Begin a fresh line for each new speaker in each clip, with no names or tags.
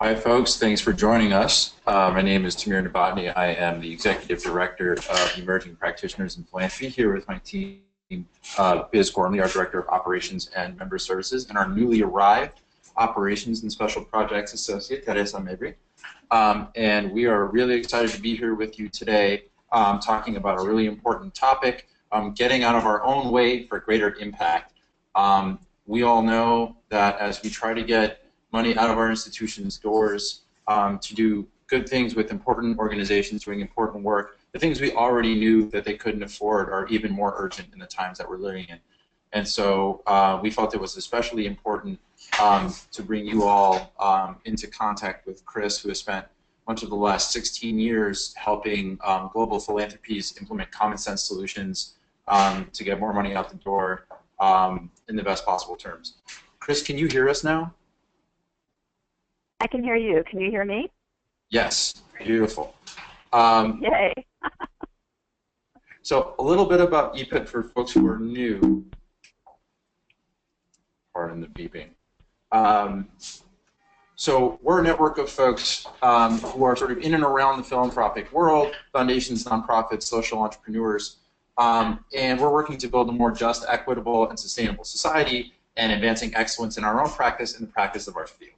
Hi, folks. Thanks for joining us. My name is Tamir Novotny. I am the Executive Director of Emerging Practitioners in Philanthropy here with my team, Biz Gormley, our Director of Operations and Member Services, and our newly arrived Operations and Special Projects Associate, Teresa Mebri. And we are really excited to be here with you today talking about a really important topic, getting out of our own way for greater impact. We all know that as we try to get money out of our institutions' doors to do good things with important organizations doing important work, the things we already knew that they couldn't afford are even more urgent in the times that we're living in. And so we felt it was especially important to bring you all into contact with Kris, who has spent much of the last 16 years helping global philanthropies implement common sense solutions to get more money out the door in the best possible terms. Kris, can you hear us now?
I can hear you. Can you hear me?
Yes, beautiful.
Yay.
So a little bit about EPIT for folks who are new. Pardon the beeping. So we're a network of folks who are sort of in and around the philanthropic world, foundations, nonprofits, social entrepreneurs, and we're working to build a more just, equitable, and sustainable society and advancing excellence in our own practice and the practice of our field.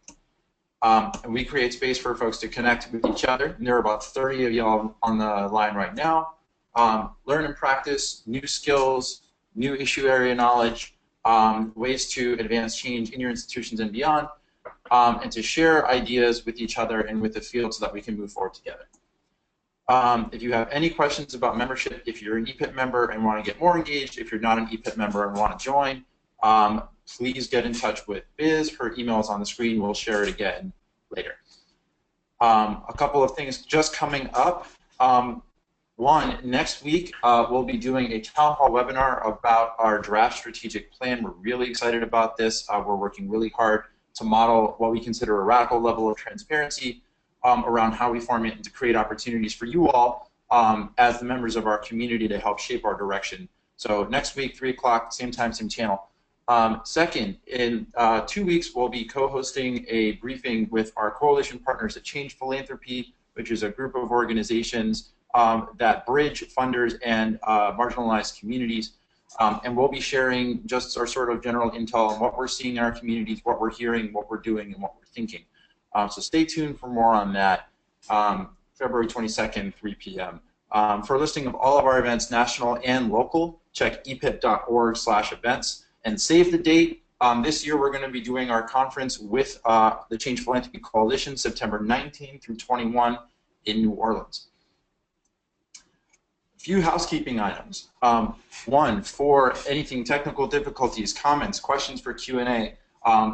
And we create space for folks to connect with each other. And there are about 30 of y'all on the line right now. Learn and practice new skills, new issue area knowledge, ways to advance change in your institutions and beyond, and to share ideas with each other and with the field so that we can move forward together. If you have any questions about membership, if you're an EPIT member and want to get more engaged, if you're not an EPIT member and want to join, please get in touch with Biz. Her email is on the screen. We'll share it again later. A couple of things just coming up. One, next week we'll be doing a town hall webinar about our draft strategic plan. We're really excited about this. We're working really hard to model what we consider a radical level of transparency around how we form it and to create opportunities for you all as the members of our community to help shape our direction. So next week, 3 o'clock, same time, same channel. Second, in 2 weeks, we'll be co-hosting a briefing with our coalition partners at Change Philanthropy, which is a group of organizations that bridge funders and marginalized communities. And we'll be sharing just our sort of general intel on what we're seeing in our communities, what we're hearing, what we're doing, and what we're thinking. So stay tuned for more on that. February 22nd, 3 p.m. For a listing of all of our events, national and local, check epit.org/events. And save the date. This year we're going to be doing our conference with the Change Philanthropy Coalition, September 19 through 21 in New Orleans. A few housekeeping items. One, for anything technical difficulties, comments, questions for Q&A,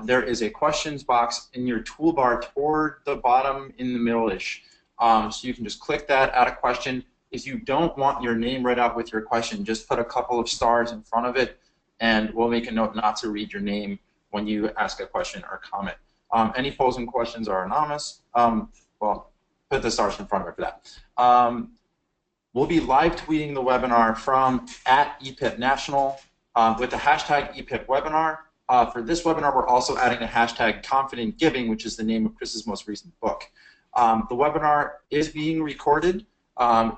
there is a questions box in your toolbar toward the bottom in the middle-ish. So you can just click that, add a question. If you don't want your name read out with your question, just put a couple of stars in front of it, and we'll make a note not to read your name when you ask a question or comment. Any polls and questions are anonymous. Well, put the stars in front of it for that. We'll be live tweeting the webinar from @EPITNational with the hashtag EPITWebinar. For this webinar, we're also adding a hashtag Confident Giving, which is the name of Kris's most recent book. The webinar is being recorded.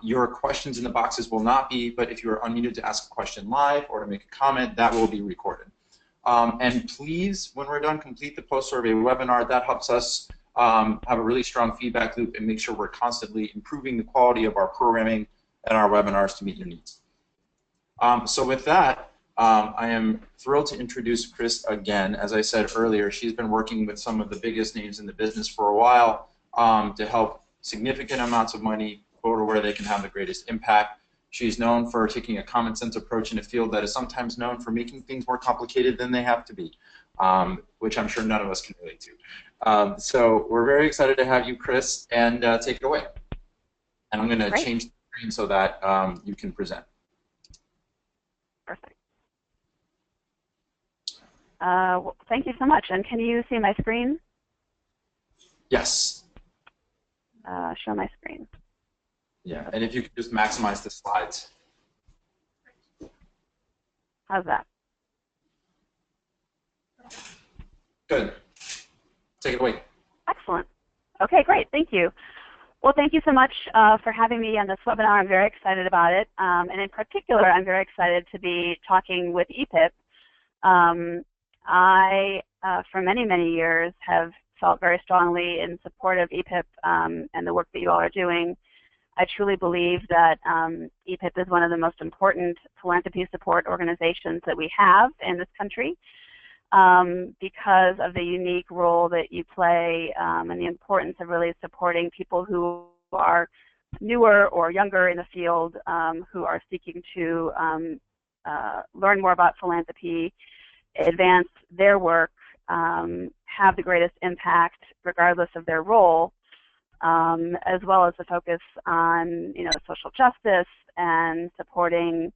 Your questions in the boxes will not be, but if you are unmuted to ask a question live or to make a comment, that will be recorded. And please, when we're done, complete the post-survey webinar. That helps us have a really strong feedback loop and make sure we're constantly improving the quality of our programming and our webinars to meet your needs. So with that, I am thrilled to introduce Kris again. As I said earlier, she's been working with some of the biggest names in the business for a while to help significant amounts of money go to where they can have the greatest impact. She's known for taking a common sense approach in a field that is sometimes known for making things more complicated than they have to be, which I'm sure none of us can relate to. So we're very excited to have you, Kris, and take it away. And I'm going to change the screen so that you can present.
Perfect. Well, thank you so much. And can you see my screen?
Yes.
Show my screen.
Yeah, and if you could just maximize the slides.
How's that?
Good. Take it away.
Excellent. Thank you. Well, thank you so much for having me on this webinar. I'm very excited about it. And in particular, I'm very excited to be talking with EPIP. I, for many, many years, have felt very strongly in support of EPIP and the work that you all are doing. I truly believe that EPIP is one of the most important philanthropy support organizations that we have in this country because of the unique role that you play and the importance of really supporting people who are newer or younger in the field who are seeking to learn more about philanthropy, advance their work, have the greatest impact regardless of their role, as well as the focus on social justice and supporting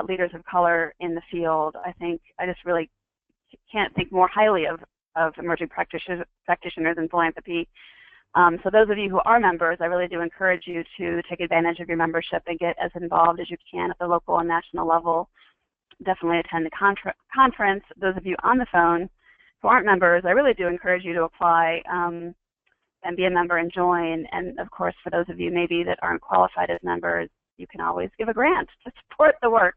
leaders of color in the field. I think I just really can't think more highly of emerging practitioners in philanthropy. So those of you who are members, I really do encourage you to take advantage of your membership and get as involved as you can at the local and national level. Definitely attend the conference. Those of you on the phone who aren't members, I really do encourage you to apply and be a member and join. And of course, for those of you maybe that aren't qualified as members, you can always give a grant to support the work.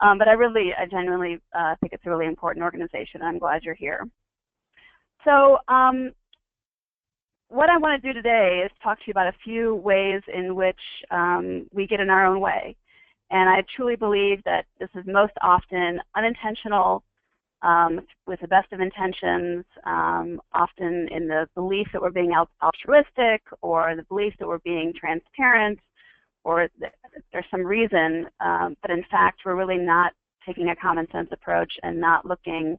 But I genuinely think it's a really important organization. I'm glad you're here. So what I want to do today is talk to you about a few ways in which we get in our own way. And I truly believe that this is most often unintentional, with the best of intentions, often in the belief that we're being altruistic or the belief that we're being transparent or that there's some reason, but in fact we're really not taking a common sense approach and not looking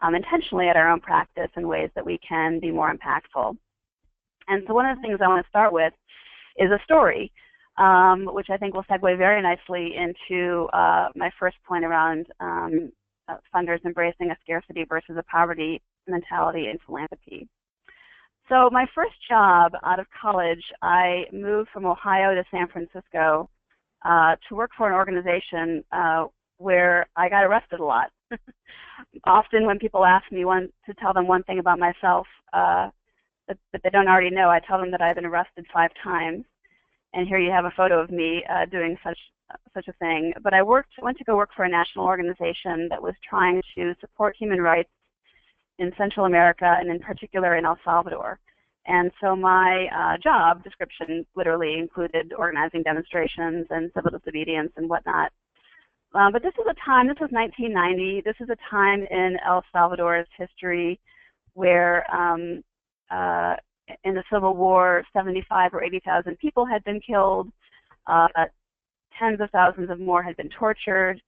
intentionally at our own practice in ways that we can be more impactful. And so one of the things I want to start with is a story, which I think will segue very nicely into my first point around funders embracing a scarcity versus a poverty mentality in philanthropy. So my first job out of college, I moved from Ohio to San Francisco to work for an organization where I got arrested a lot. Often when people ask me to tell them one thing about myself that they don't already know, I tell them that I've been arrested 5 times. And here you have a photo of me doing such a thing. But I went to go work for a national organization that was trying to support human rights in Central America and in particular in El Salvador. And so my job description literally included organizing demonstrations and civil disobedience and whatnot. But this was 1990, this is a time in El Salvador's history where in the Civil War, 75 or 80,000 people had been killed, tens of thousands of more had been tortured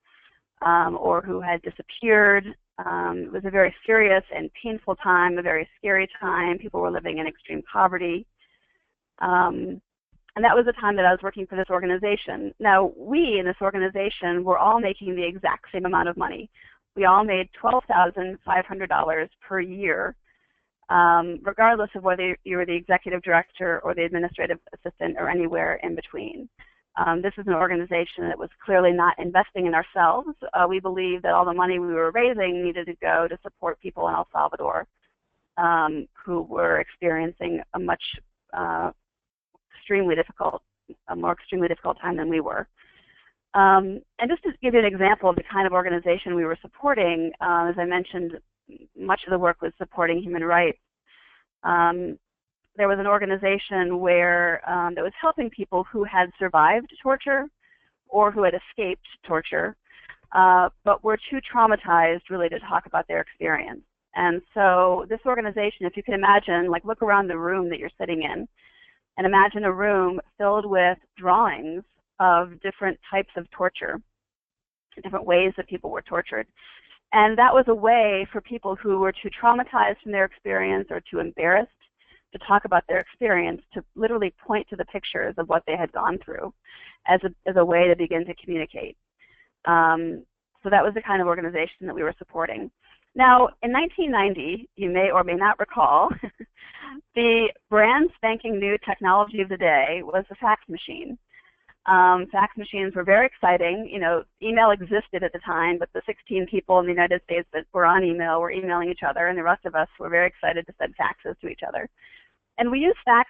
or who had disappeared. It was a very serious and painful time, a very scary time. People were living in extreme poverty. And that was the time that I was working for this organization. Now, we in this organization were all making the exact same amount of money. We all made $12,500 per year, regardless of whether you were the executive director or the administrative assistant or anywhere in between. This is an organization that was clearly not investing in ourselves. We believed that all the money we were raising needed to go to support people in El Salvador who were experiencing a more extremely difficult time than we were. And just to give you an example of the kind of organization we were supporting, as I mentioned, much of the work was supporting human rights. There was an organization where that was helping people who had survived torture or who had escaped torture, but were too traumatized really to talk about their experience. And so this organization, if you can imagine, like look around the room that you're sitting in and imagine a room filled with drawings of different types of torture, different ways that people were tortured. And that was a way for people who were too traumatized from their experience or too embarrassed to talk about their experience to literally point to the pictures of what they had gone through as a way to begin to communicate. So that was the kind of organization that we were supporting. Now, in 1990, you may or may not recall, the brand spanking new technology of the day was the fax machine. Fax machines were very exciting. You know, email existed at the time, but the 16 people in the United States that were on email were emailing each other, and the rest of us were very excited to send faxes to each other. And we used fax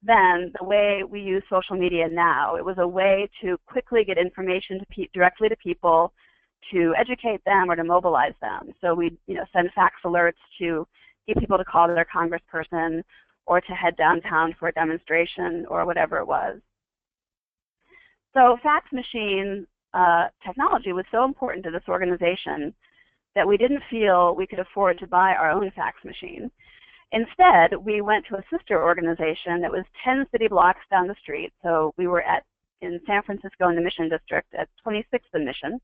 then the way we use social media now. It was a way to quickly get information directly to people, to educate them or to mobilize them. So we send fax alerts to get people to call their congressperson or to head downtown for a demonstration or whatever it was. So fax machine technology was so important to this organization that we didn't feel we could afford to buy our own fax machine. Instead, we went to a sister organization that was 10 city blocks down the street. So we were in San Francisco in the Mission District at 26th and Mission,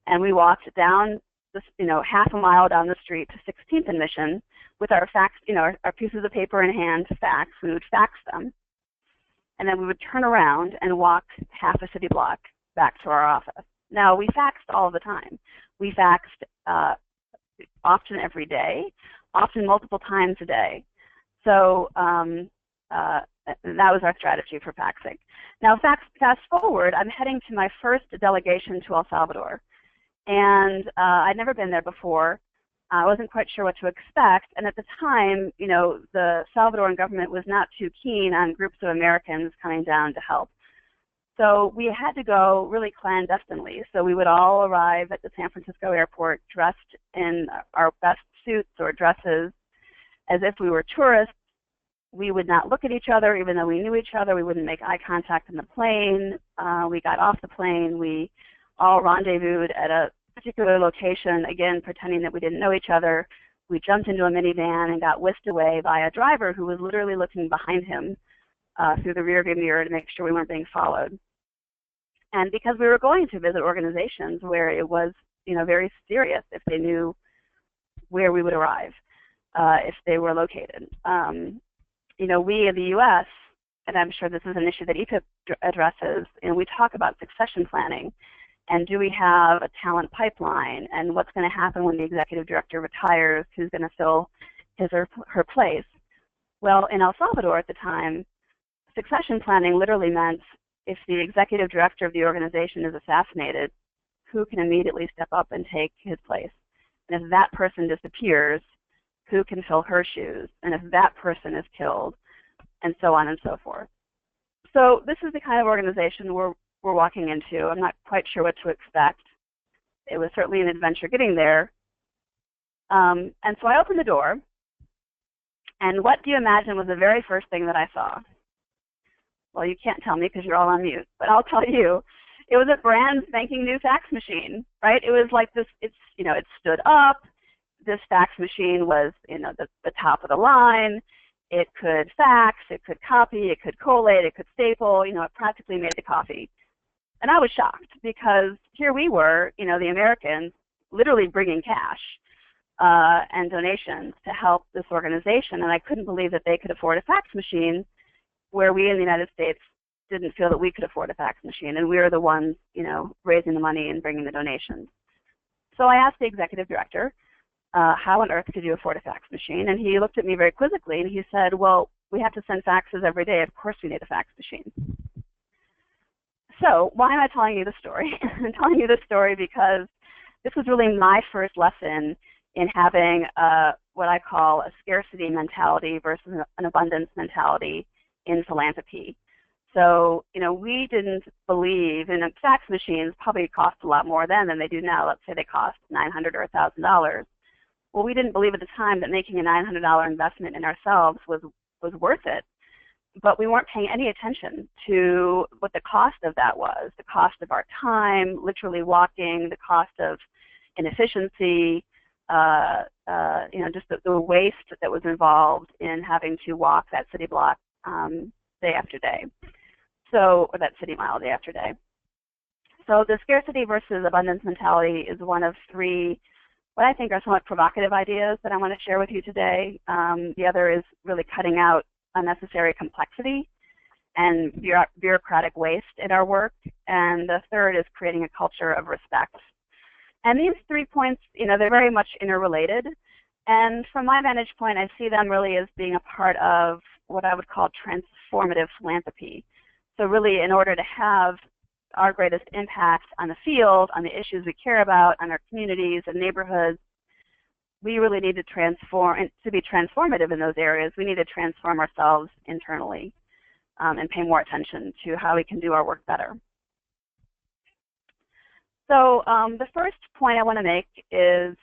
and we walked down this, half a mile down the street to 16th and Mission with our fax, our pieces of paper in hand to fax. We would fax them, and then we would turn around and walk half a city block back to our office. Now, we faxed all the time. We faxed often every day, often multiple times a day. So that was our strategy for faxing. Now, fast forward, I'm heading to my first delegation to El Salvador. And I'd never been there before. I wasn't quite sure what to expect. And at the time, the Salvadoran government was not too keen on groups of Americans coming down to help. So we had to go really clandestinely. So we would all arrive at the San Francisco airport dressed in our best suits or dresses as if we were tourists. We would not look at each other even though we knew each other. We wouldn't make eye contact in the plane. We got off the plane. We all rendezvoused at a particular location, again, pretending that we didn't know each other. We jumped into a minivan and got whisked away by a driver who was literally looking behind him through the rearview mirror to make sure we weren't being followed. And because we were going to visit organizations where it was, very serious if they knew where we would arrive, if they were located. We in the U.S., and I'm sure this is an issue that EPIP addresses, we talk about succession planning. And do we have a talent pipeline? And what's going to happen when the executive director retires? Who's going to fill his or her place? Well, in El Salvador at the time, succession planning literally meant if the executive director of the organization is assassinated, who can immediately step up and take his place? And if that person disappears, who can fill her shoes? And if that person is killed, and so on and so forth. So this is the kind of organization we're walking into. I'm not quite sure what to expect. It was certainly an adventure getting there. And so I opened the door, and what do you imagine was the very first thing that I saw? Well, you can't tell me because you're all on mute, but I'll tell you. It was a brand spanking new fax machine, right? It was like this, it stood up. This fax machine was, the top of the line. It could fax, it could copy, it could collate, it could staple, it practically made the coffee. And I was shocked because here we were, the Americans, literally bringing cash and donations to help this organization, and I couldn't believe that they could afford a fax machine where we in the United States didn't feel that we could afford a fax machine, and we were the ones, raising the money and bringing the donations. So I asked the executive director, how on earth could you afford a fax machine? And he looked at me very quizzically, and he said, well, we have to send faxes every day. Of course we need a fax machine. So why am I telling you this story? I'm telling you this story because this was really my first lesson in having what I call a scarcity mentality versus an abundance mentality in philanthropy. So, we didn't believe, and fax machines probably cost a lot more then than they do now. Let's say they cost $900 or $1,000. Well, we didn't believe at the time that making a $900 investment in ourselves was worth it. But we weren't paying any attention to what the cost of that was, the cost of our time, literally walking, the cost of inefficiency, just the waste that was involved in having to walk that city block day after day. Or that city mile day after day. So the scarcity versus abundance mentality is one of three what I think are somewhat provocative ideas that I want to share with you today. The other is really cutting out unnecessary complexity and bureaucratic waste in our work. And the third is creating a culture of respect. And these 3 points, they're very much interrelated. And from my vantage point, I see them really as being a part of what I would call transformative philanthropy. So really, in order to have our greatest impact on the field, on the issues we care about, on our communities and neighborhoods, we really need to transform, and to be transformative in those areas, we need to transform ourselves internally. and pay more attention to how we can do our work better. So the first point I want to make is,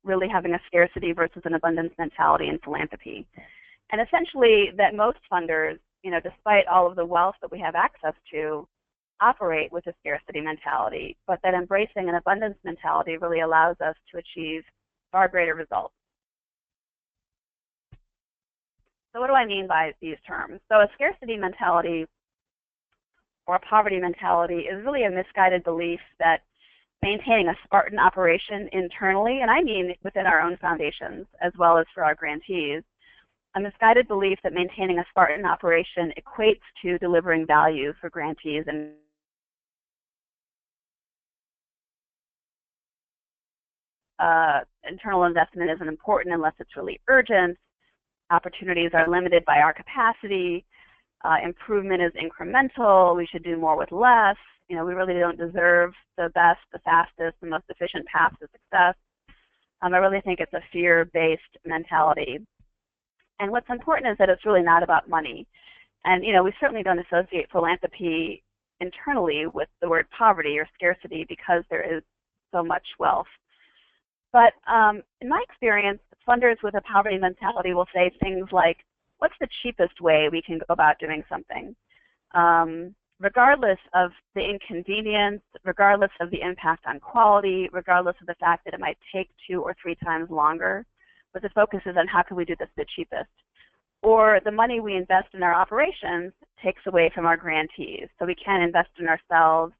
really having a scarcity versus an abundance mentality in philanthropy. And essentially that most funders, despite all of the wealth that we have access to, operate with a scarcity mentality, but that embracing an abundance mentality really allows us to achieve far greater results. So what do I mean by these terms? So a scarcity mentality or a poverty mentality is really a misguided belief that maintaining a Spartan operation internally, and I mean within our own foundations as well as for our grantees, a misguided belief that maintaining a Spartan operation equates to delivering value for grantees and internal investment isn't important unless it's really urgent. Opportunities are limited by our capacity. Improvement is incremental. We should do more with less. We really don't deserve the best, the fastest, the most efficient path to success. I really think it's a fear-based mentality. And what's important is that it's really not about money. And, we certainly don't associate philanthropy internally with the word poverty or scarcity because there is so much wealth. But in my experience, funders with a poverty mentality will say things like, what's the cheapest way we can go about doing something? Regardless of the inconvenience, regardless of the impact on quality, regardless of the fact that it might take 2 or 3 times longer, but the focus is on how can we do this the cheapest. Or the money we invest in our operations takes away from our grantees. So we can't invest in ourselves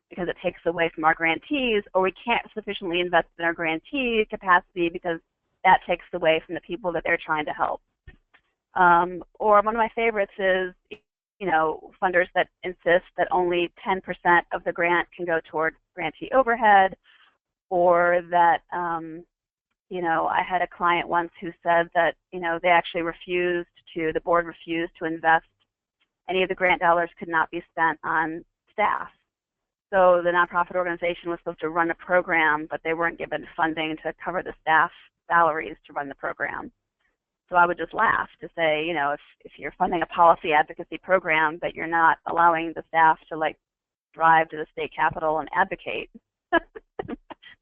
because it takes away from our grantees, or we can't sufficiently invest in our grantee capacity because that takes away from the people that they're trying to help. Or one of my favorites is, funders that insist that only 10% of the grant can go toward grantee overhead, or that, I had a client once who said that, they actually the board refused to invest. Any of the grant dollars could not be spent on staff. So the nonprofit organization was supposed to run a program, but they weren't given funding to cover the staff salaries to run the program. So I would just laugh to say, if you're funding a policy advocacy program, but you're not allowing the staff to drive to the state capitol and advocate,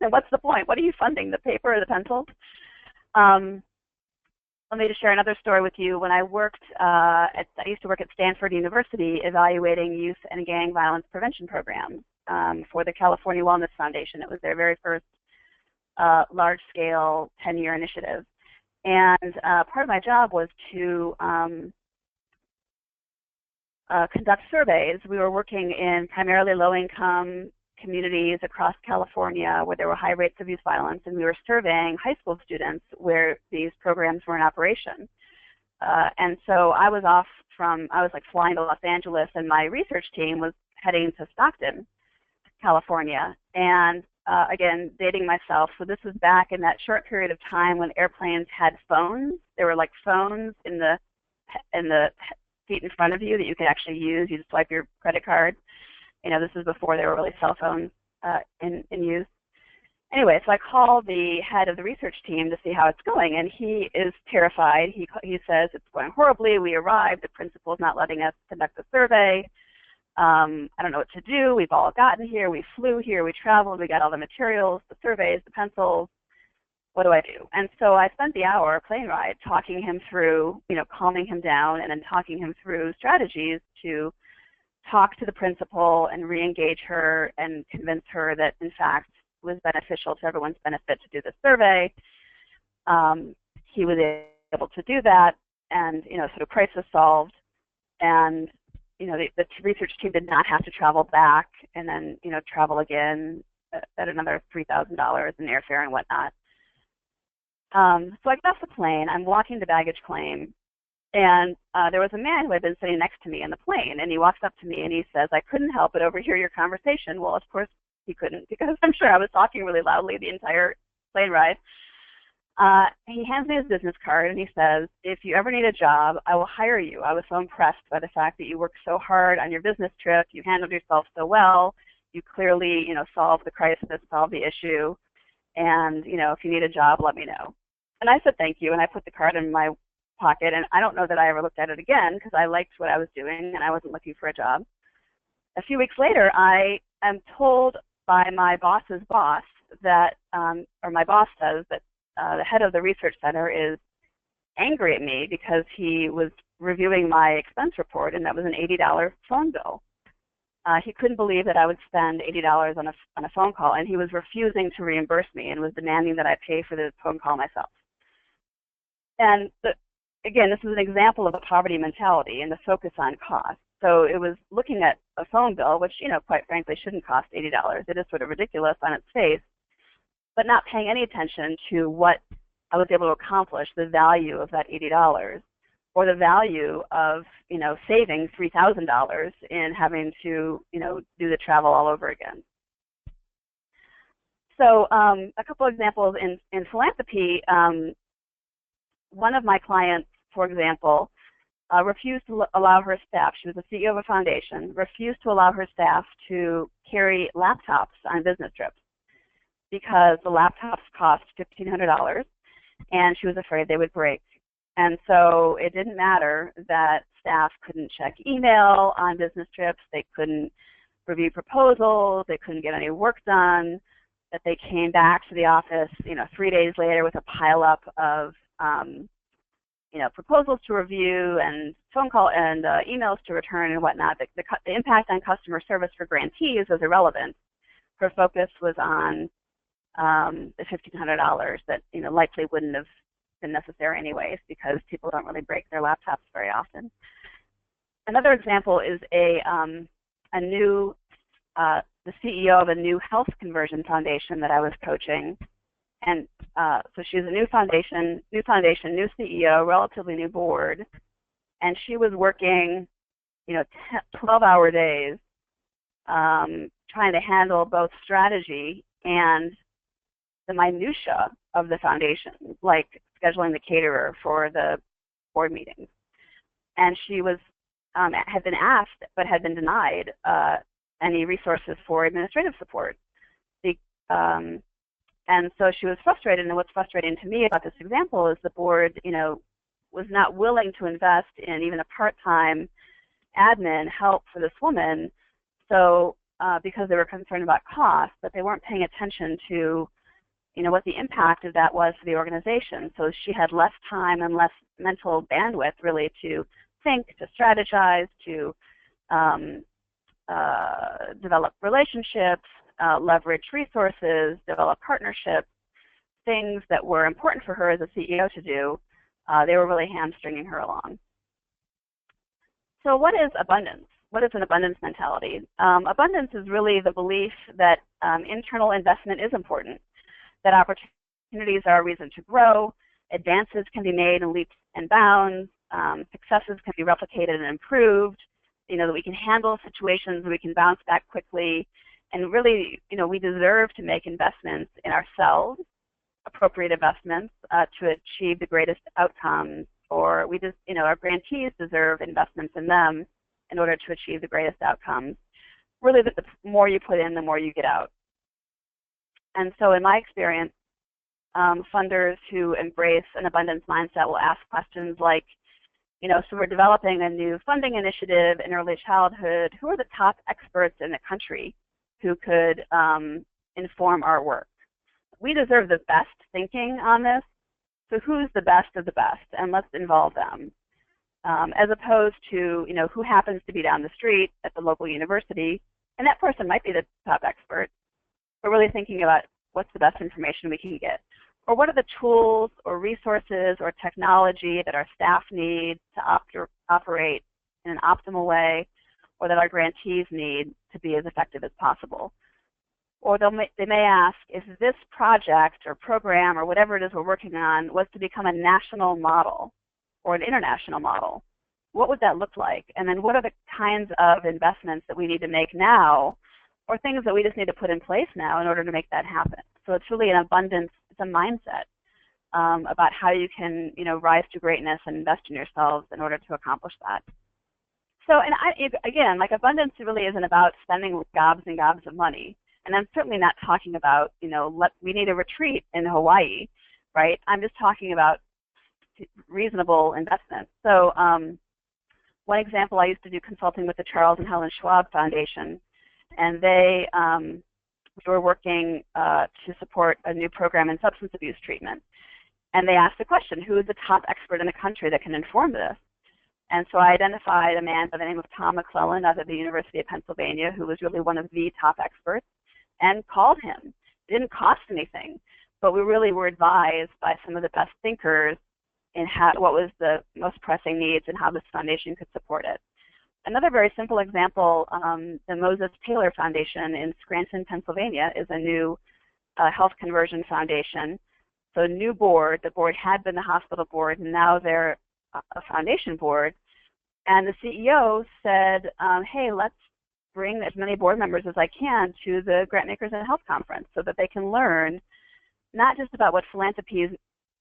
then what's the point? What are you funding, the paper or the pencils? Let me just share another story with you. When I used to work at Stanford University evaluating youth and gang violence prevention programs for the California Wellness Foundation. It was their very first large-scale 10-year initiative. And part of my job was to conduct surveys. We were working in primarily low-income communities across California where there were high rates of youth violence, and we were surveying high school students where these programs were in operation. And so I was flying to Los Angeles, and my research team was heading to Stockton, California. And again, dating myself, so this was back in that short period of time when airplanes had phones. There were phones in the seat in front of you that you could actually use. You just swipe your credit card. This was before there were really cell phones in use. Anyway, so I called the head of the research team to see how it's going, and he is terrified. He says, it's going horribly. We arrived. The principal's not letting us conduct a survey. I don't know what to do. We've all gotten here. We flew here. We traveled. We got all the materials, the surveys, the pencils. What do I do? And so I spent the hour plane ride talking him through, calming him down, and then talking him through strategies to talk to the principal and re-engage her and convince her that, in fact, it was beneficial to everyone's benefit to do the survey. He was able to do that, and sort of crisis solved. And the research team did not have to travel back and then travel again at another $3,000 in airfare and whatnot. So I get off the plane. I'm walking the baggage claim. And there was a man who had been sitting next to me in the plane, and he walks up to me and he says, I couldn't help but overhear your conversation. Well, of course he couldn't, because I'm sure I was talking really loudly the entire plane ride. He hands me his business card and he says, if you ever need a job, I will hire you. I was so impressed by the fact that you worked so hard on your business trip. You handled yourself so well. You clearly, solved the crisis, solved the issue. And, if you need a job, let me know. And I said, thank you. And I put the card in my pocket, and I don't know that I ever looked at it again because I liked what I was doing and I wasn't looking for a job. A few weeks later, I am told by my boss's boss that, or my boss says that the head of the research center is angry at me because he was reviewing my expense report, and that was an $80 phone bill. He couldn't believe that I would spend $80 on a phone call, and he was refusing to reimburse me and was demanding that I pay for the phone call myself. And again, this is an example of a poverty mentality and the focus on cost. So it was looking at a phone bill, which, quite frankly, shouldn't cost $80. It is sort of ridiculous on its face, but not paying any attention to what I was able to accomplish, the value of that $80, or the value of, saving $3,000 in having to, do the travel all over again. So a couple of examples in philanthropy. One of my clients, for example, refused to allow her staff, she was the CEO of a foundation, refused to allow her staff to carry laptops on business trips because the laptops cost $1,500 and she was afraid they would break. And so it didn't matter that staff couldn't check email on business trips, they couldn't review proposals, they couldn't get any work done, that they came back to the office, 3 days later with a pileup of proposals to review and phone call and emails to return and whatnot. The impact on customer service for grantees was irrelevant. Her focus was on the $1,500 that likely wouldn't have been necessary anyways because people don't really break their laptops very often. Another example is the CEO of a new health conversion foundation that I was coaching. And so she's a new foundation, new CEO, relatively new board, and she was working, 12-hour days, trying to handle both strategy and the minutia of the foundation, like scheduling the caterer for the board meetings. And she was had been asked but had been denied any resources for administrative support. And so she was frustrated, and what's frustrating to me about this example is the board, was not willing to invest in even a part-time admin help for this woman, so because they were concerned about cost, but they weren't paying attention to, what the impact of that was for the organization. So she had less time and less mental bandwidth, really, to think, to strategize, to develop relationships, leverage resources, develop partnerships, things that were important for her as a CEO to do. They were really hamstringing her along. So what is abundance? What is an abundance mentality? Abundance is really the belief that internal investment is important, that opportunities are a reason to grow, advances can be made in leaps and bounds, successes can be replicated and improved, that we can handle situations, we can bounce back quickly, and really, we deserve to make investments in ourselves, appropriate investments to achieve the greatest outcomes, or we just, our grantees deserve investments in them in order to achieve the greatest outcomes. Really, the more you put in, the more you get out. And so in my experience, funders who embrace an abundance mindset will ask questions like, so we're developing a new funding initiative in early childhood. Who are the top experts in the country who could inform our work? We deserve the best thinking on this, so who's the best of the best, and let's involve them. As opposed to, who happens to be down the street at the local university, and that person might be the top expert, but really thinking about what's the best information we can get. Or what are the tools or resources or technology that our staff need to operate in an optimal way, or that our grantees need to be as effective as possible. Or they may ask, if this project or program or whatever it is we're working on was to become a national model or an international model, what would that look like? And then what are the kinds of investments that we need to make now, or things that we just need to put in place now in order to make that happen? So it's really an abundance, it's a mindset about how you can, rise to greatness and invest in yourselves in order to accomplish that. So, and again, abundance really isn't about spending gobs and gobs of money. And I'm certainly not talking about, we need a retreat in Hawaii, right? I'm just talking about reasonable investment. So one example, I used to do consulting with the Charles and Helen Schwab Foundation, and they we were working to support a new program in substance abuse treatment. And they asked the question, who is the top expert in the country that can inform this? And so I identified a man by the name of Tom McClellan out of the University of Pennsylvania, who was really one of the top experts, and called him. It didn't cost anything, but we really were advised by some of the best thinkers in what was the most pressing needs and how this foundation could support it. Another very simple example, the Moses Taylor Foundation in Scranton, Pennsylvania, is a new health conversion foundation. So a new board, the board had been the hospital board, and now they're a foundation board. And the CEO said, hey, let's bring as many board members as I can to the Grantmakers in Health Conference so that they can learn not just about what philanthropy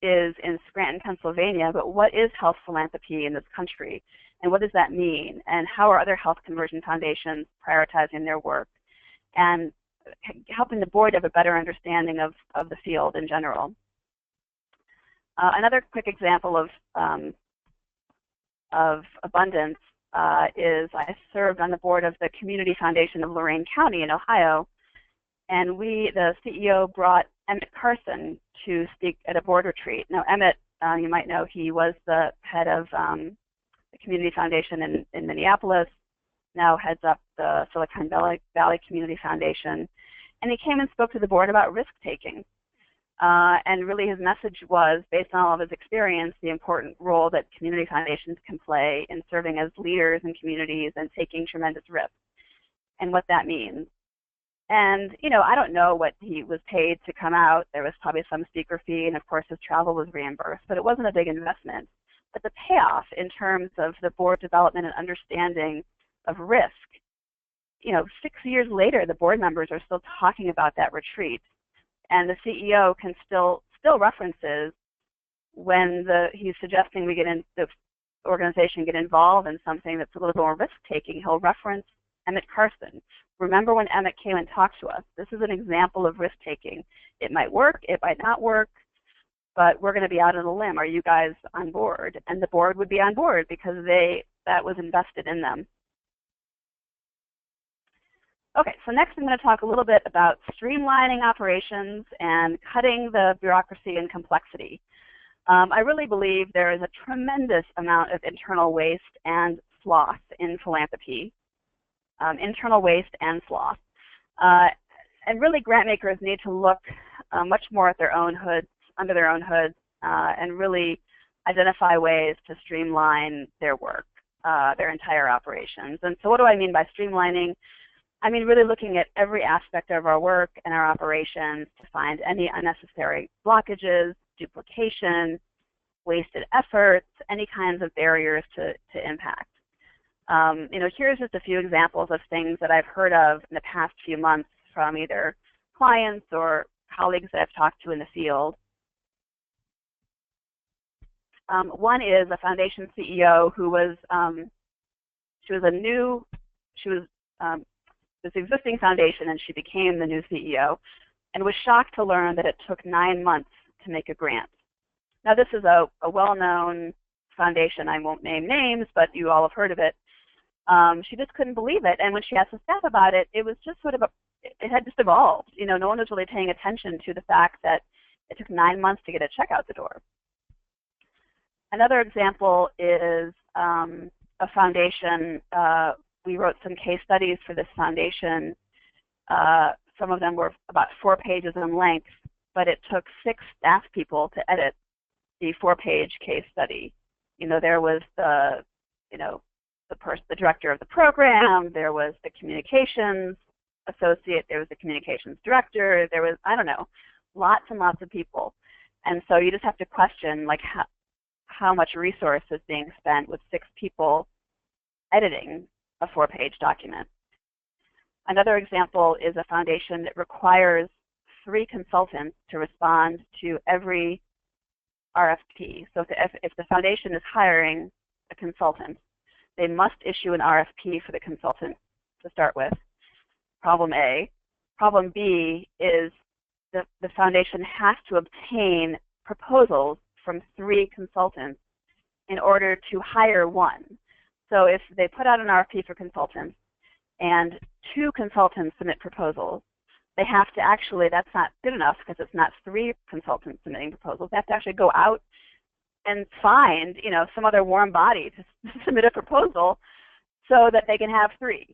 is in Scranton, Pennsylvania, but what is health philanthropy in this country, and what does that mean, and how are other health conversion foundations prioritizing their work, and helping the board have a better understanding of the field in general. Another quick example of abundance is I served on the board of the Community Foundation of Lorain County in Ohio, and the CEO brought Emmett Carson to speak at a board retreat. Now, Emmett, you might know, he was the head of the Community Foundation in Minneapolis, now heads up the Silicon Valley Community Foundation, and he came and spoke to the board about risk-taking. And really his message was, based on all of his experience, the important role that community foundations can play in serving as leaders in communities and taking tremendous risks, and what that means. And, you know, I don't know what he was paid to come out. There was probably some speaker fee, and of course his travel was reimbursed, but it wasn't a big investment. But the payoff in terms of the board development and understanding of risk, you know, 6 years later, the board members are still talking about that retreat. And the CEO can still references when he's suggesting the organization get involved in something that's a little more risk-taking. He'll reference Emmett Carson. Remember when Emmett came and talked to us? This is an example of risk-taking. It might work, it might not work, but we're going to be out on a limb. Are you guys on board? And the board would be on board because that was invested in them. Okay, so next I'm going to talk a little bit about streamlining operations and cutting the bureaucracy and complexity. I really believe there is a tremendous amount of internal waste and sloth in philanthropy. Internal waste and sloth. And really grant makers need to look much more at their own hoods, under their own hoods, and really identify ways to streamline their work, their entire operations. And so what do I mean by streamlining? I mean really looking at every aspect of our work and our operations to find any unnecessary blockages, duplication, wasted efforts, any kinds of barriers to impact. You know, here's just a few examples of things that I've heard of in the past few months from either clients or colleagues that I've talked to in the field. One is a foundation CEO who was, this existing foundation, and she became the new CEO, and was shocked to learn that it took 9 months to make a grant. Now, this is a well-known foundation. I won't name names, but you all have heard of it. She just couldn't believe it, and when she asked the staff about it, it was just sort of it had just evolved. You know, no one was really paying attention to the fact that it took 9 months to get a check out the door. Another example is a foundation. We wrote some case studies for this foundation. Some of them were about 4 pages in length, but it took 6 staff people to edit the 4-page case study. You know, there was the director of the program, there was the communications associate, there was the communications director, there was, I don't know, lots and lots of people. And so you just have to question, like, how much resource is being spent with 6 people editing a 4-page document. Another example is a foundation that requires 3 consultants to respond to every RFP. So if the foundation is hiring a consultant, they must issue an RFP for the consultant to start with. Problem A. Problem B is the foundation has to obtain proposals from 3 consultants in order to hire one. So if they put out an RFP for consultants and 2 consultants submit proposals, they have to actually, that's not good enough because it's not 3 consultants submitting proposals. They have to actually go out and find, some other warm body to submit a proposal so that they can have 3.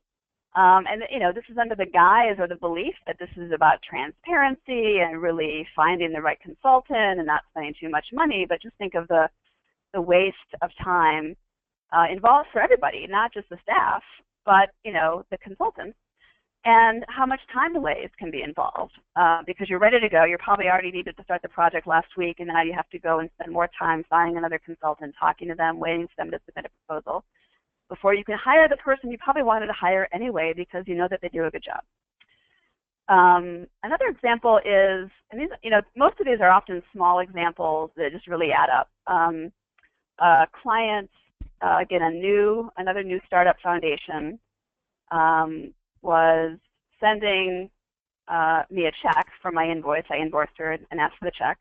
And this is under the guise or the belief that this is about transparency and really finding the right consultant and not spending too much money. But just think of the waste of time involved for everybody, not just the staff, but the consultants, and how much time delays can be involved because you're ready to go. You're probably already needed to start the project last week, and now you have to go and spend more time finding another consultant, talking to them, waiting for them to submit a proposal before you can hire the person you probably wanted to hire anyway because you know that they do a good job. Another example is, and these, most of these are often small examples that just really add up. Clients, again, another new startup foundation was sending me a check for my invoice. I invoiced her and asked for the check.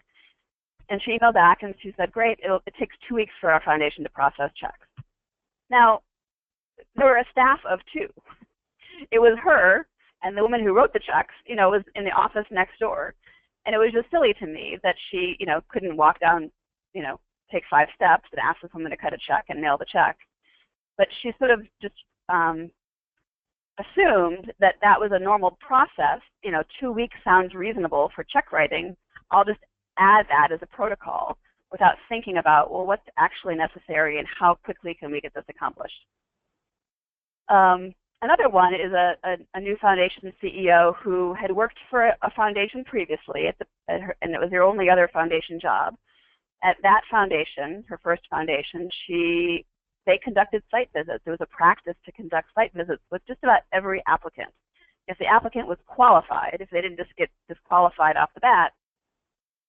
And she emailed back and she said, great, it takes 2 weeks for our foundation to process checks. Now, there were a staff of 2. It was her and the woman who wrote the checks, was in the office next door. And it was just silly to me that she, couldn't walk down, take 5 steps and ask for someone to cut a check and mail the check. But she sort of just assumed that that was a normal process. 2 weeks sounds reasonable for check writing. I'll just add that as a protocol without thinking about, well, what's actually necessary and how quickly can we get this accomplished. Another one is a new foundation CEO who had worked for a foundation previously, and it was their only other foundation job. At that foundation, her first foundation, they conducted site visits. There was a practice to conduct site visits with just about every applicant. If the applicant was qualified, if they didn't just get disqualified off the bat,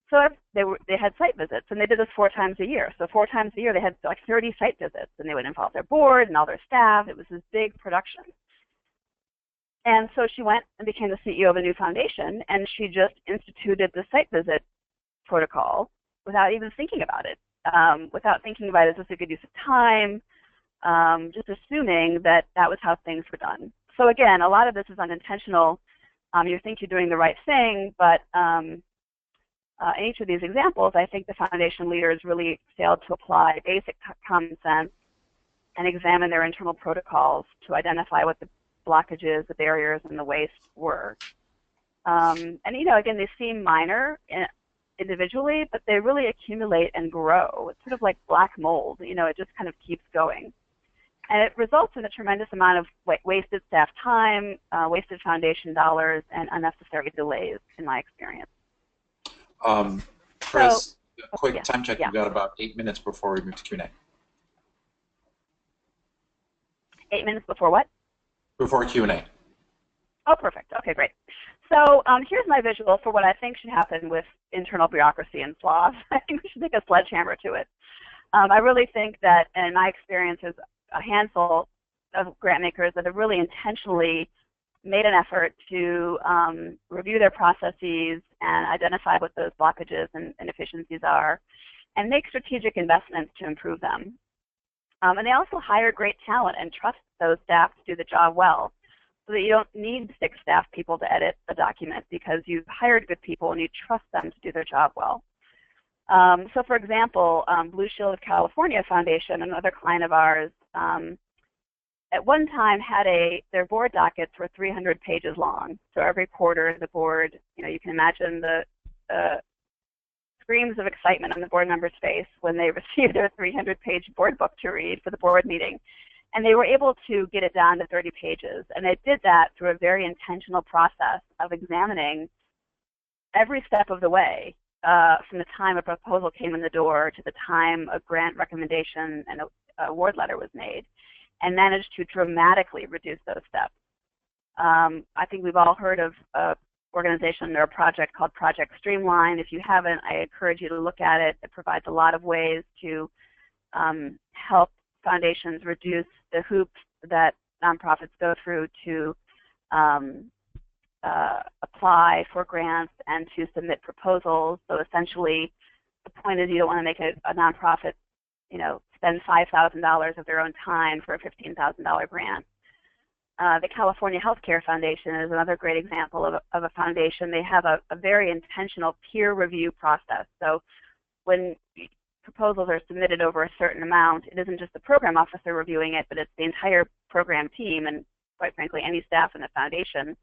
so they had site visits, and they did this 4 times a year. So 4 times a year, they had like 30 site visits, and they would involve their board and all their staff. It was this big production. And so she went and became the CEO of a new foundation, and she just instituted the site visit protocol without even thinking about it, without thinking about, is this a good use of time, just assuming that that was how things were done. So again, a lot of this is unintentional. You think you're doing the right thing, but in each of these examples, I think the foundation leaders really failed to apply basic common sense and examine their internal protocols to identify what the blockages, the barriers, and the waste were. And again, they seem minor individually, but they really accumulate and grow. It's sort of like black mold. It just kind of keeps going. And it results in a tremendous amount of wasted staff time, wasted foundation dollars, and unnecessary delays, in my experience.
Kris, quick time check. You've got about 8 minutes before we move to Q&A.
8 minutes before what?
Before Q&A.
Oh, perfect. Okay, great. So here's my visual for what I think should happen with internal bureaucracy and flaws. I think we should take a sledgehammer to it. I really think that, in my experience, there's a handful of grant makers that have really intentionally made an effort to review their processes and identify what those blockages and inefficiencies are, and make strategic investments to improve them. And they also hire great talent and trust those staff to do the job well, so that you don't need 6 staff people to edit the document because you've hired good people and you trust them to do their job well. So for example, Blue Shield of California Foundation, another client of ours, at one time had their board dockets were 300 pages long. So every quarter the board, you can imagine the screams of excitement on the board members' face when they received their 300-page board book to read for the board meeting. And they were able to get it down to 30 pages. And they did that through a very intentional process of examining every step of the way, from the time a proposal came in the door to the time a grant recommendation and an award letter was made, and managed to dramatically reduce those steps. I think we've all heard of an organization or a project called Project Streamline. If you haven't, I encourage you to look at it. It provides a lot of ways to help foundations reduce the hoops that nonprofits go through to apply for grants and to submit proposals. So essentially, the point is you don't want to make a nonprofit, spend $5,000 of their own time for a $15,000 grant. The California Healthcare Foundation is another great example of a foundation. They have a very intentional peer review process. So when proposals are submitted over a certain amount, it isn't just the program officer reviewing it, but it's the entire program team and, quite frankly, any staff in the foundation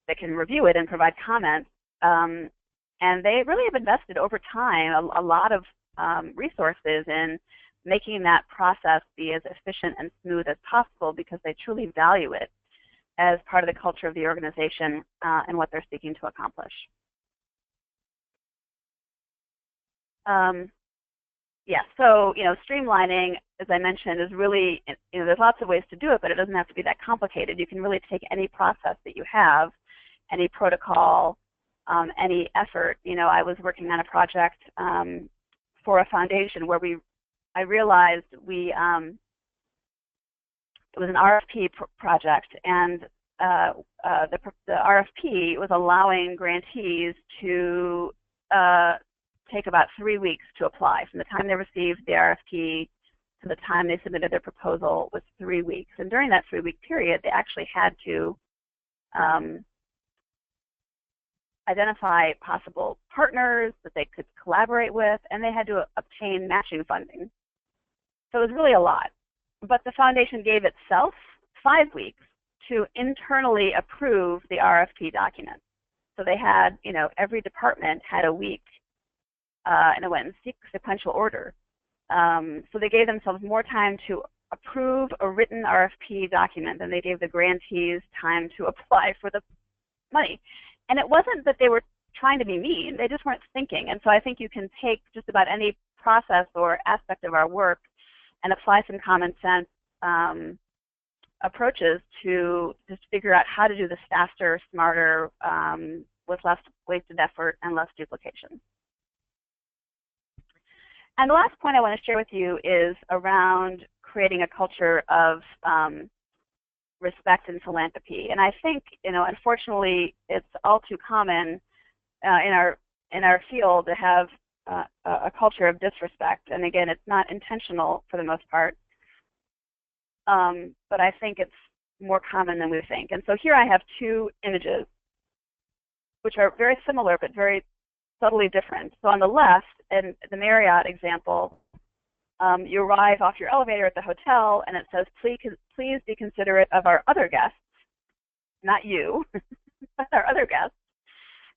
that can review it and provide comments. And they really have invested over time a lot of resources in making that process be as efficient and smooth as possible because they truly value it as part of the culture of the organization and what they're seeking to accomplish. Yeah, so streamlining, as I mentioned, is really, there's lots of ways to do it, but it doesn't have to be that complicated. You can really take any process that you have, any protocol, any effort. I was working on a project for a foundation where I realized it was an RFP project, and the RFP was allowing grantees to take about 3 weeks to apply. From the time they received the RFP to the time they submitted their proposal was 3 weeks. And during that 3-week period, they actually had to identify possible partners that they could collaborate with, and they had to obtain matching funding. So it was really a lot. But the foundation gave itself 5 weeks to internally approve the RFP document. So they had, every department had a week, and it went in sequential order. So they gave themselves more time to approve a written RFP document than they gave the grantees time to apply for the money. And it wasn't that they were trying to be mean, they just weren't thinking. And so I think you can take just about any process or aspect of our work and apply some common sense approaches to just figure out how to do this faster, smarter, with less wasted effort and less duplication. And the last point I want to share with you is around creating a culture of respect and philanthropy. And I think, unfortunately, it's all too common in our field to have a culture of disrespect. And again, it's not intentional for the most part, but I think it's more common than we think. And so here I have 2 images, which are very similar but very subtly different. So on the left, in the Marriott example, you arrive off your elevator at the hotel, and it says, please be considerate of our other guests, not you, but our other guests.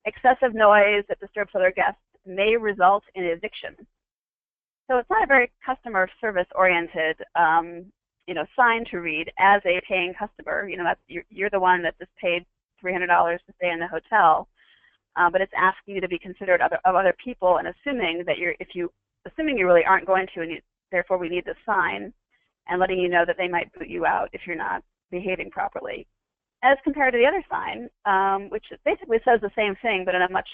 Excessive noise that disturbs other guests may result in eviction. So it's not a very customer service oriented sign to read as a paying customer. You're the one that just paid $300 to stay in the hotel, but it's asking you to be considerate of other people and assuming that assuming you really aren't going to, and therefore we need this sign, and letting you know that they might boot you out if you're not behaving properly. As compared to the other sign, which basically says the same thing but in a much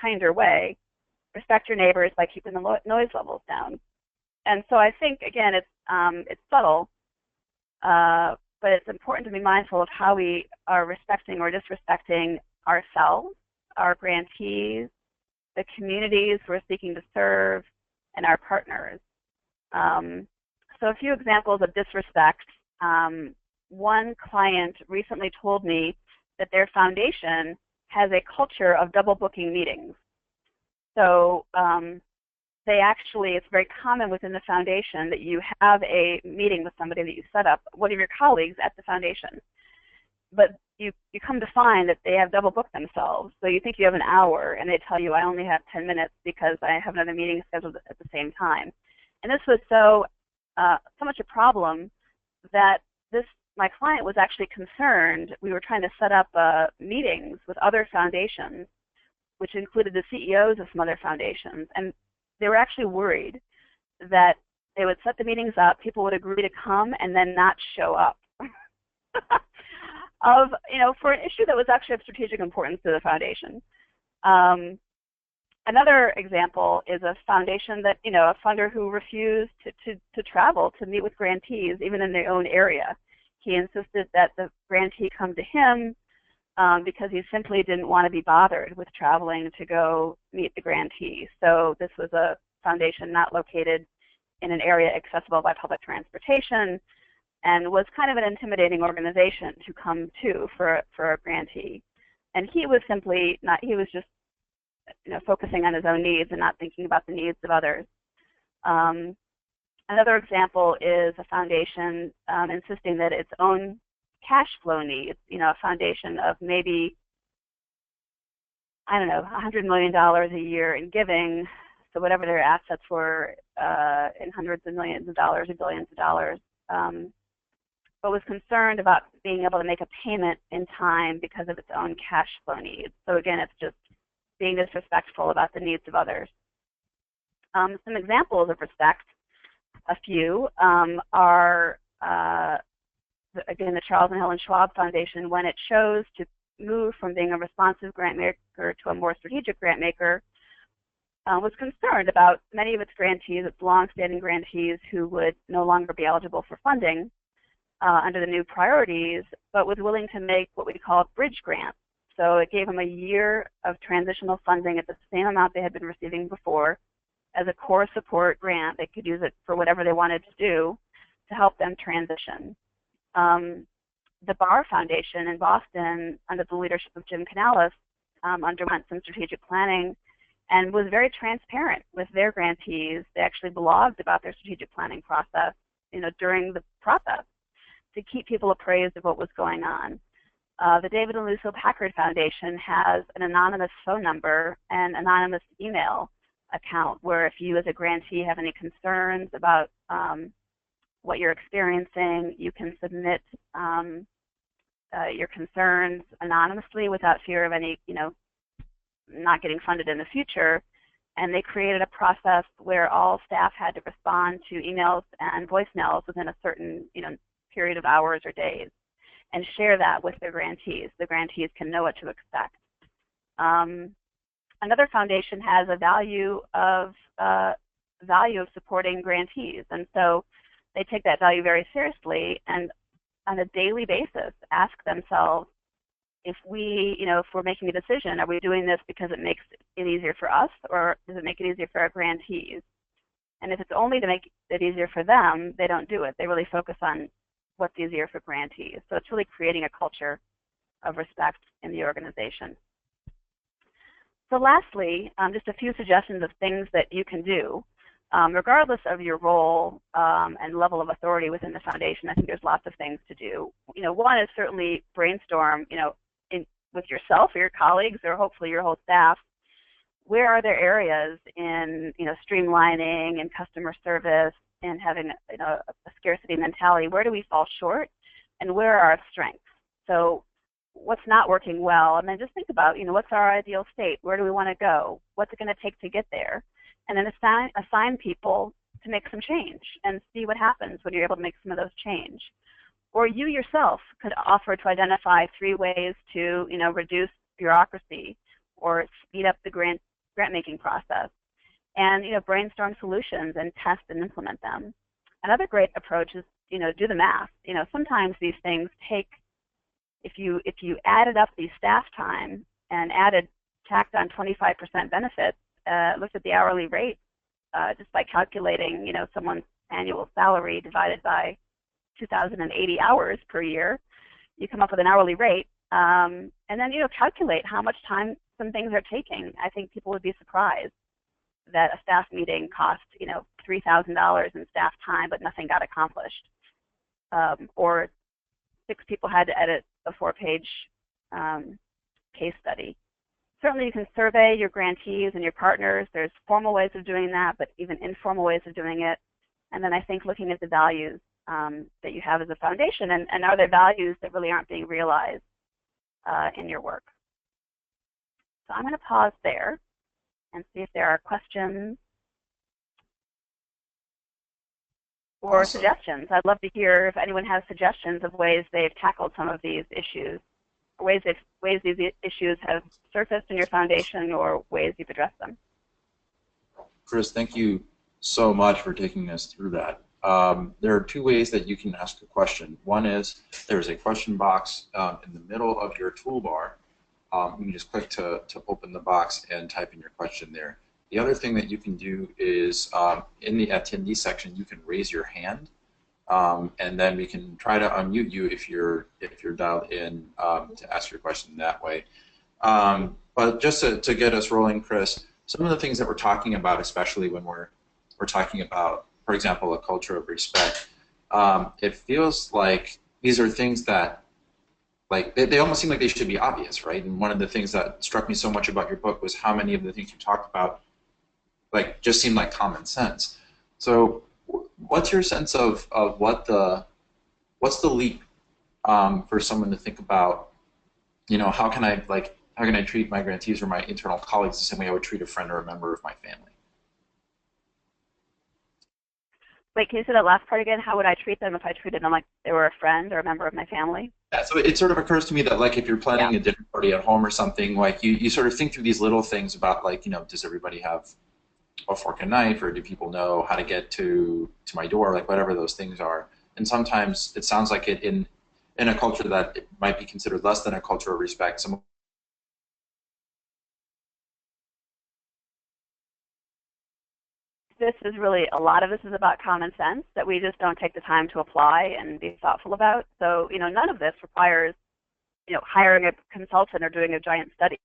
kinder way: respect your neighbors by keeping the noise levels down. And so I think, again, it's subtle, but it's important to be mindful of how we are respecting or disrespecting ourselves, our grantees, the communities we're seeking to serve, and our partners. So a few examples of disrespect. One client recently told me that their foundation has a culture of double booking meetings. So it's very common within the foundation that you have a meeting with somebody that you set up, one of your colleagues at the foundation. But you come to find that they have double booked themselves. So you think you have an hour, and they tell you, I only have 10 minutes because I have another meeting scheduled at the same time. And this was so much a problem that my client was actually concerned. We were trying to set up meetings with other foundations, which included the CEOs of some other foundations, and they were actually worried that they would set the meetings up, people would agree to come, and then not show up. For an issue that was actually of strategic importance to the foundation. Another example is a foundation that, a funder who refused to travel to meet with grantees, even in their own area. He insisted that the grantee come to him because he simply didn't want to be bothered with traveling to go meet the grantee. So this was a foundation not located in an area accessible by public transportation, and was kind of an intimidating organization to come to for a grantee. And he was simply not, he was just focusing on his own needs and not thinking about the needs of others. Another example is a foundation insisting that its own cash flow needs, a foundation of maybe, I don't know, $100 million a year in giving, so whatever their assets were in hundreds of millions of dollars or billions of dollars, but was concerned about being able to make a payment in time because of its own cash flow needs. So again, it's just being disrespectful about the needs of others. Some examples of respect, a few, are, again, the Charles and Helen Schwab Foundation, when it chose to move from being a responsive grant maker to a more strategic grant maker, was concerned about many of its grantees, its long-standing grantees, who would no longer be eligible for funding under the new priorities, but was willing to make what we call bridge grants. So it gave them a year of transitional funding at the same amount they had been receiving before as a core support grant. They could use it for whatever they wanted to do to help them transition. The Barr Foundation in Boston, under the leadership of Jim Canales, underwent some strategic planning and was very transparent with their grantees. They actually blogged about their strategic planning process, during the process, to keep people appraised of what was going on. The David and Lucille Packard Foundation has an anonymous phone number and anonymous email account where if you as a grantee have any concerns about what you're experiencing, you can submit your concerns anonymously without fear of any, not getting funded in the future. And they created a process where all staff had to respond to emails and voicemails within a certain, period of hours or days, and share that with their grantees. The grantees can know what to expect. Another foundation has a value of supporting grantees, and so they take that value very seriously, and on a daily basis ask themselves, if we're making a decision, are we doing this because it makes it easier for us, or does it make it easier for our grantees? And if it's only to make it easier for them, they don't do it. They really focus on what's easier for grantees. So it's really creating a culture of respect in the organization. So lastly, just a few suggestions of things that you can do. Regardless of your role and level of authority within the foundation, I think there's lots of things to do. One is certainly brainstorm, with yourself or your colleagues or hopefully your whole staff. Where are there areas in, streamlining and customer service and having, a scarcity mentality? Where do we fall short, and where are our strengths? So what's not working well, and then just think about, what's our ideal state? Where do we want to go? What's it going to take to get there? And then assign people to make some change and see what happens when you're able to make some of those change. Or you yourself could offer to identify 3 ways to, reduce bureaucracy or speed up the grant making process, and brainstorm solutions and test and implement them. Another great approach is, do the math. Sometimes these things take, if you added up the staff time and tacked on 25% benefits, looked at the hourly rate just by calculating, someone's annual salary divided by 2,080 hours per year, you come up with an hourly rate, and then calculate how much time some things are taking. I think people would be surprised that a staff meeting cost $3,000 in staff time, but nothing got accomplished, or 6 people had to edit a 4-page case study. Certainly you can survey your grantees and your partners. There's formal ways of doing that, but even informal ways of doing it. And then I think looking at the values that you have as a foundation, and are there values that really aren't being realized in your work. So I'm going to pause there and see if there are questions or suggestions. I'd love to hear if anyone has suggestions of ways they've tackled some of these issues, ways these issues have surfaced in your foundation, or ways you've addressed them.
Kris, thank you so much for taking us through that. there are two ways that you can ask a question. One is there's a question box in the middle of your toolbar. You can just click to open the box and type in your question there. The other thing that you can do is in the attendee section, you can raise your hand, and then we can try to unmute you if you're dialed in to ask your question that way. But just to get us rolling, Kris, some of the things that we're talking about, especially when we're talking about, for example, a culture of respect, it feels like these are things that, like, they almost seem like they should be obvious, right? And one of the things that struck me so much about your book was how many of the things you talked about, like, just seemed like common sense. So, what's your sense of what's the leap for someone to think about? You know, how can I treat my grantees or my internal colleagues the same way I would treat a friend or a member of my family?
Wait, can you say that last part again? How would I treat them if I treated them like they were a friend or a member of my family?
Yeah, so it sort of occurs to me that, like, if you're planning a dinner party at home or something, like, you sort of think through these little things about, like, you know, does everybody have a fork and knife, or do people know how to get to my door, like, whatever those things are. And sometimes it sounds like it in a culture that it might be considered less than a culture of respect,
this is really, a lot of this is about common sense that we just don't take the time to apply and be thoughtful about. So, you know, none of this requires, you know, hiring a consultant or doing a giant study.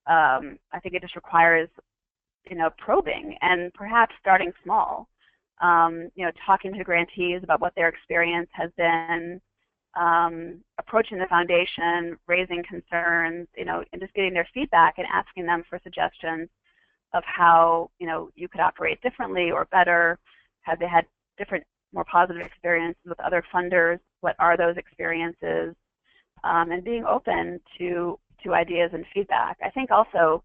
I think it just requires, you know, probing and perhaps starting small. You know, talking to grantees about what their experience has been, approaching the foundation, raising concerns, you know, and just getting their feedback and asking them for suggestions of how, you know, you could operate differently or better. Have they had different, more positive experiences with other funders? What are those experiences? And being open to ideas and feedback. I think also,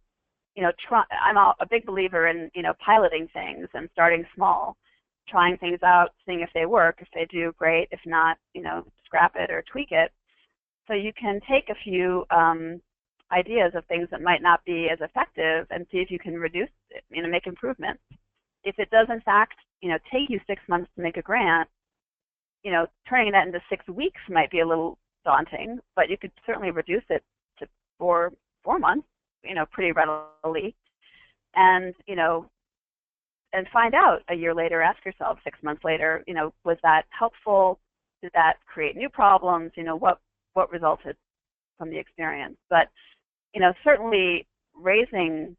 you know, I'm a big believer in, you know, piloting things and starting small, trying things out, seeing if they work. If they do, great. If not, you know, scrap it or tweak it. So you can take a few ideas of things that might not be as effective and see if you can reduce it, you know, make improvements. If it does, in fact, you know, take you 6 months to make a grant, you know, turning that into 6 weeks might be a little daunting, but you could certainly reduce it to 4 months, you know, pretty readily. And, you know, and find out a year later, ask yourself 6 months later, you know, was that helpful? Did that create new problems? You know, what resulted from the experience? But, you know, certainly raising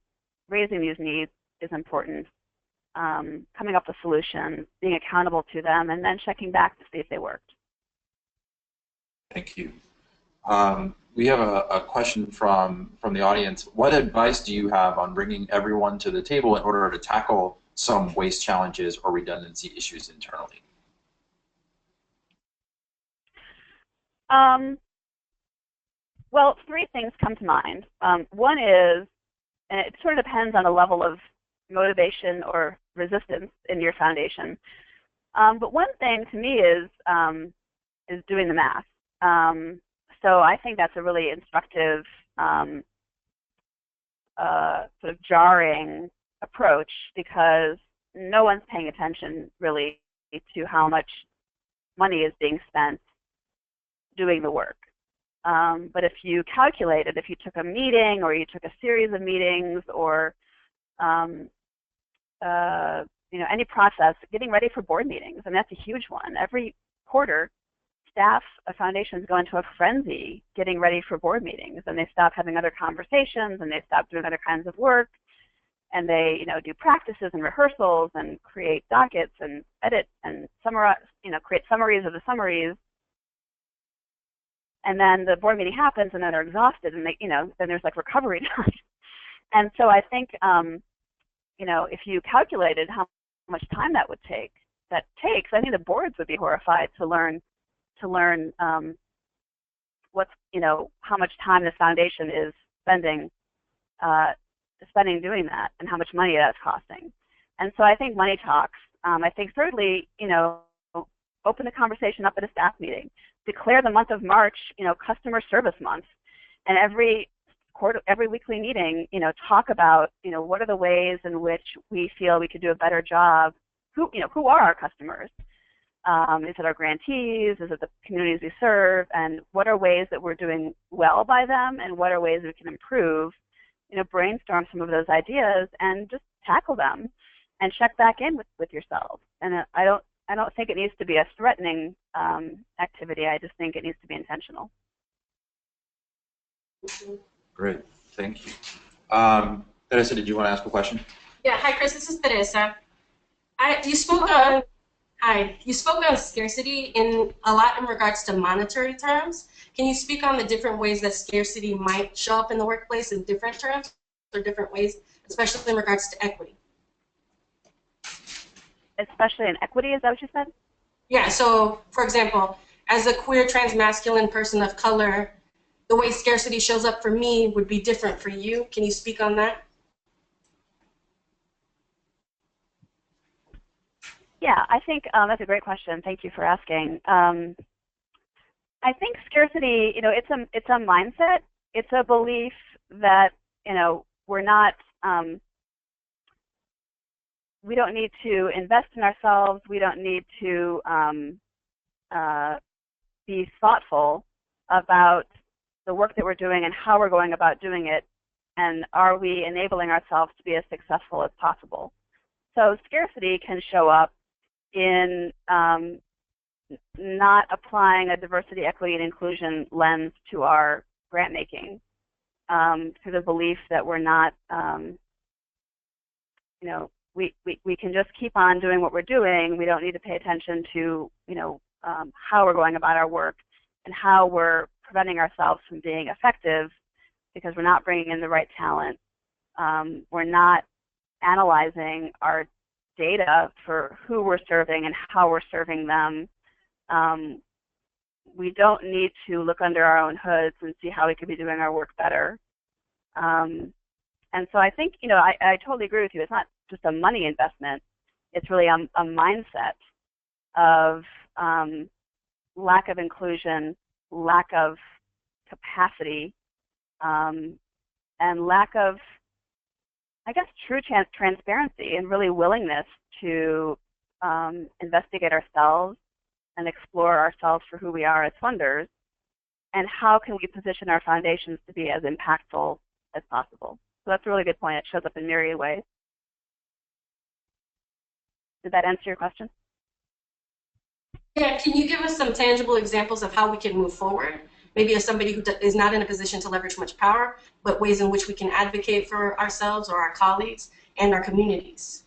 these needs is important. Coming up with solutions, being accountable to them, and then checking back to see if they worked.
Thank you. We have a question from the audience. What advice do you have on bringing everyone to the table in order to tackle some waste challenges or redundancy issues internally?
Well, 3 things come to mind. One is, and it sort of depends on the level of motivation or resistance in your foundation. But one thing to me is doing the math. So I think that's a really instructive, sort of jarring approach, because no one's paying attention really to how much money is being spent doing the work. But if you calculated, if you took a meeting or you took a series of meetings or you know, any process, getting ready for board meetings, and that's a huge one. Every quarter, staff of foundations go into a frenzy getting ready for board meetings, and they stop having other conversations, and they stop doing other kinds of work, and they, you know, do practices and rehearsals and create dockets and edit and summarize, you know, create summaries of the summaries. And then the board meeting happens, and then they're exhausted, and they, you know, then there's like recovery time. And so I think, you know, if you calculated how much time that takes, I think the boards would be horrified to learn what's, you know, how much time the foundation is spending doing that, and how much money that's costing. And so I think money talks. I think thirdly, you know, open the conversation up at a staff meeting. Declare the month of March, you know, customer service month, and every weekly meeting, you know, talk about, you know, what are the ways in which we feel we could do a better job who are our customers? Is it our grantees? Is it the communities we serve? And what are ways that we're doing well by them? And what are ways we can improve? Brainstorm some of those ideas and just tackle them, and check back in with yourself. And I don't think it needs to be a threatening activity. I just think it needs to be intentional.
Great, thank you. Teresa, did you want to ask a question?
Yeah, hi Kris, this is Teresa. You spoke on scarcity a lot in regards to monetary terms. Can you speak on the different ways that scarcity might show up in the workplace in different terms or different ways, especially in regards to equity?
Especially in equity, is that what you said?
Yeah, so for example, as a queer transmasculine person of color, the way scarcity shows up for me would be different for you. Can you speak on that?
Yeah, I think that's a great question. Thank you for asking. I think scarcity, it's a mindset. It's a belief that, we're not, we don't need to invest in ourselves. We don't need to be thoughtful about the work that we're doing and how we're going about doing it, and are we enabling ourselves to be as successful as possible. So scarcity can show up in not applying a diversity, equity, and inclusion lens to our grant making, through the belief that we're not, we can just keep on doing what we're doing. We don't need to pay attention to, how we're going about our work and how we're preventing ourselves from being effective because we're not bringing in the right talent. We're not analyzing our data for who we're serving and how we're serving them. We don't need to look under our own hoods and see how we could be doing our work better. And so I think, I totally agree with you. It's not just a money investment. It's really a mindset of lack of inclusion, lack of capacity, and lack of, I guess, true transparency and really willingness to investigate ourselves and explore ourselves for who we are as funders, and how can we position our foundations to be as impactful as possible. So that's a really good point. It shows up in myriad ways. Did that answer your question?
Yeah, can you give us some tangible examples of how we can move forward? Maybe as somebody who is not in a position to leverage much power, but ways in which we can advocate for ourselves or our colleagues and our communities.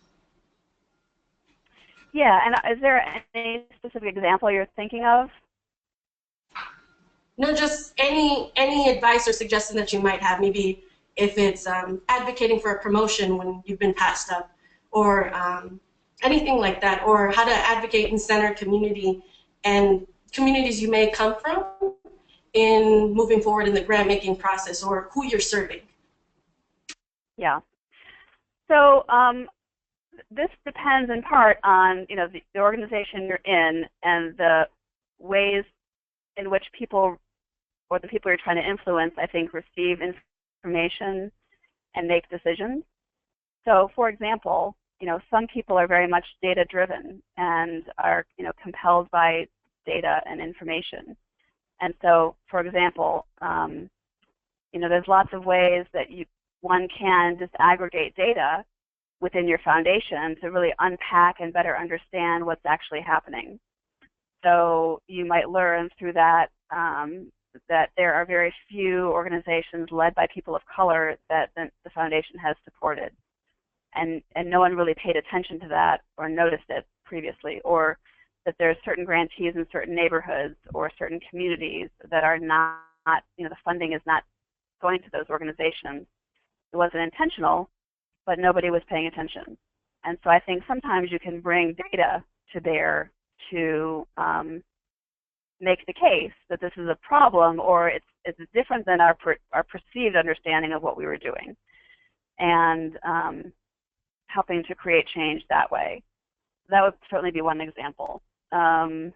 Yeah, and is there any specific example you're thinking of?
No, just any advice or suggestion that you might have. Maybe if it's advocating for a promotion when you've been passed up, or anything like that, or how to advocate in centered community and communities you may come from in moving forward in the grant making process, or who you're serving.
Yeah. So this depends in part on the organization you're in and the ways in which people, or the people you're trying to influence, I think, receive information and make decisions. So, for example, some people are very much data-driven and are, compelled by data and information. And so, for example, there's lots of ways that one can disaggregate data within your foundation to really unpack and better understand what's actually happening. So you might learn through that that there are very few organizations led by people of color that the foundation has supported. And no one really paid attention to that or noticed it previously, or that there's certain grantees in certain neighborhoods or certain communities that are not, the funding is not going to those organizations. It wasn't intentional, but nobody was paying attention. And so I think sometimes you can bring data to bear to make the case that this is a problem, or it's different than our perceived understanding of what we were doing, and helping to create change that way. That would certainly be one example. I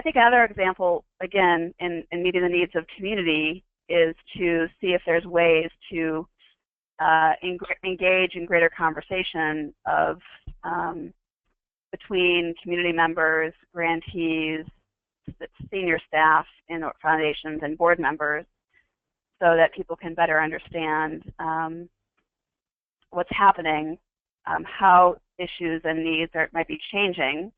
think another example, again, in meeting the needs of community, is to see if there's ways to engage in greater conversation of between community members, grantees, senior staff in foundations, and board members, so that people can better understand what's happening, how issues and needs might be changing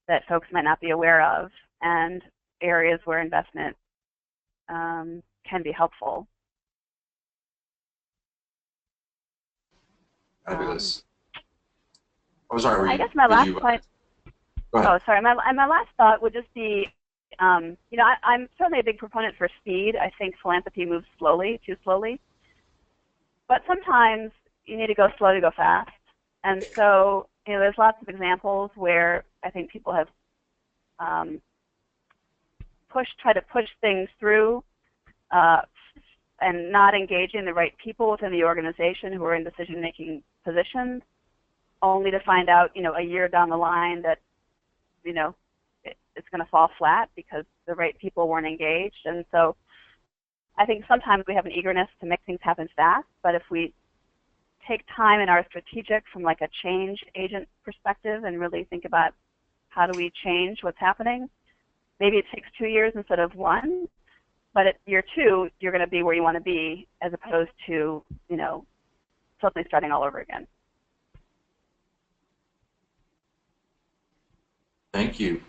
that folks might not be aware of, and areas where investment can be helpful.
Fabulous. Oh, sorry.
I guess my last point.
Go ahead.
Oh, sorry. My last thought would just be, you know, I'm certainly a big proponent for speed. I think philanthropy moves slowly, too slowly. But sometimes you need to go slow to go fast. And so, you know, there's lots of examples where I think people have tried to push things through and not engaging the right people within the organization who are in decision-making positions, only to find out, you know, a year down the line that, you know, it's going to fall flat because the right people weren't engaged. And so I think sometimes we have an eagerness to make things happen fast, but if we take time in our strategic from like a change agent perspective and really think about how do we change what's happening, maybe it takes 2 years instead of 1, but at year 2, you're going to be where you want to be as opposed to, you know, suddenly starting all over again.
Thank you.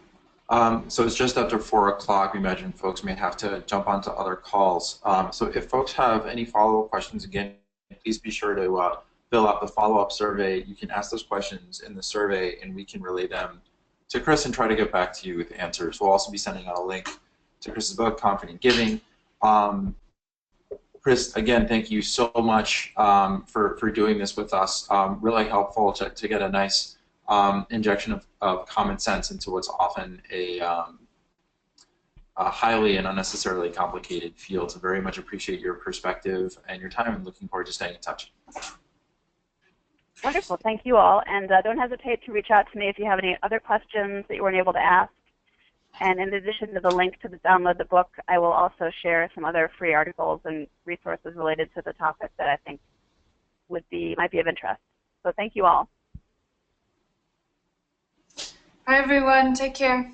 So it's just after 4 o'clock. We imagine folks may have to jump onto other calls. So if folks have any follow-up questions, again, please be sure to fill out the follow-up survey. You can ask those questions in the survey, and we can relay them to Kris and try to get back to you with answers. We'll also be sending out a link to Kris's book, Confident Giving. Kris, again, thank you so much for doing this with us. Really helpful to get a nice injection of common sense into what's often a highly and unnecessarily complicated field. So very much appreciate your perspective and your time, and looking forward to staying in touch.
Wonderful. Thank you all. And don't hesitate to reach out to me if you have any other questions that you weren't able to ask. And in addition to the link to download the book, I will also share some other free articles and resources related to the topic that I think might be of interest. So thank you all.
Bye, everyone. Take care.